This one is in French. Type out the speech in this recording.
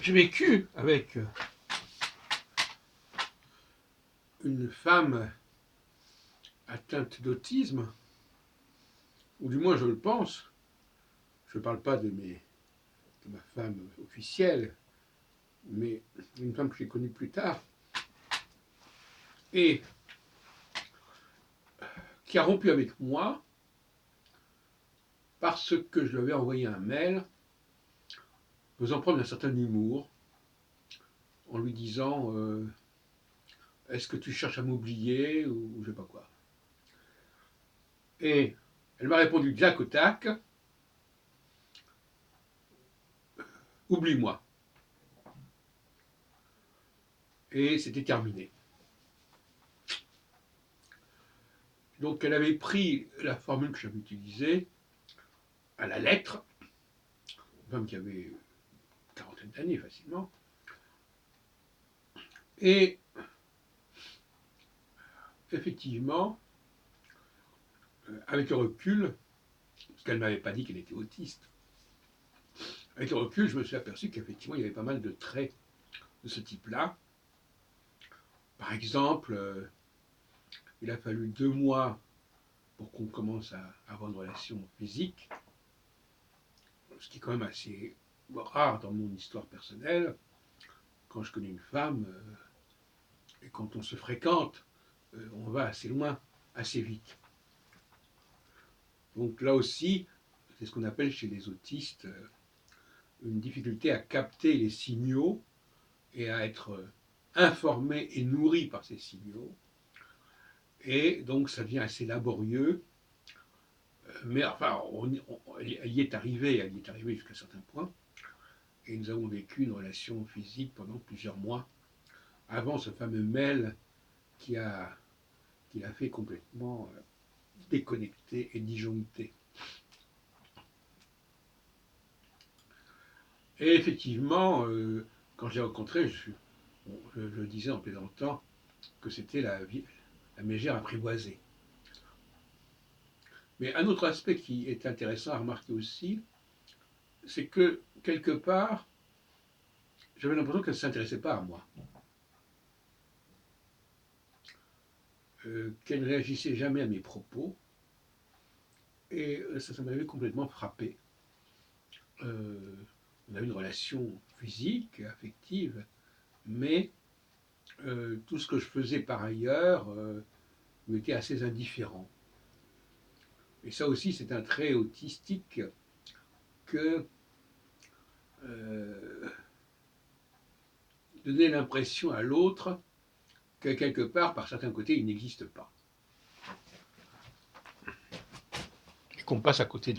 J'ai vécu avec une femme atteinte d'autisme, ou du moins je le pense. Je ne parle pas de ma femme officielle, mais une femme que j'ai connue plus tard, et qui a rompu avec moi parce que je lui avais envoyé un mail faisant preuve d'un certain humour, en lui disant est-ce que tu cherches à m'oublier ou je sais pas quoi. Et elle m'a répondu jac au tac, oublie-moi. Et c'était terminé. Donc elle avait pris la formule que j'avais utilisée à la lettre, une femme qui avait une quarantaine d'années facilement, et effectivement, avec le recul, parce qu'elle ne m'avait pas dit qu'elle était autiste, avec le recul, je me suis aperçu qu'effectivement, il y avait pas mal de traits de ce type-là. Par exemple, il a fallu 2 mois pour qu'on commence à avoir une relation physique, ce qui est quand même assez rare dans mon histoire personnelle. Quand je connais une femme, et quand on se fréquente, on va assez loin, assez vite. Donc là aussi, c'est ce qu'on appelle chez les autistes une difficulté à capter les signaux et à être informé et nourri par ces signaux. Et donc ça devient assez laborieux. Mais enfin, elle y est arrivée jusqu'à un certain point. Et nous avons vécu une relation physique pendant plusieurs mois, avant ce fameux mail qui l'a fait complètement déconnecter et disjoncter. Et effectivement, quand je l'ai rencontré, je disais en plaisantant que c'était la mégère apprivoisée. Mais un autre aspect qui est intéressant à remarquer aussi, c'est que quelque part, j'avais l'impression qu'elle ne s'intéressait pas à moi. Qu'elle ne réagissait jamais à mes propos. Et ça m'avait complètement frappé. On avait une relation physique, affective, mais tout ce que je faisais par ailleurs m'était assez indifférent. Et ça aussi, c'est un trait autistique que donner l'impression à l'autre que quelque part, par certains côtés, il n'existe pas. Et qu'on passe à côté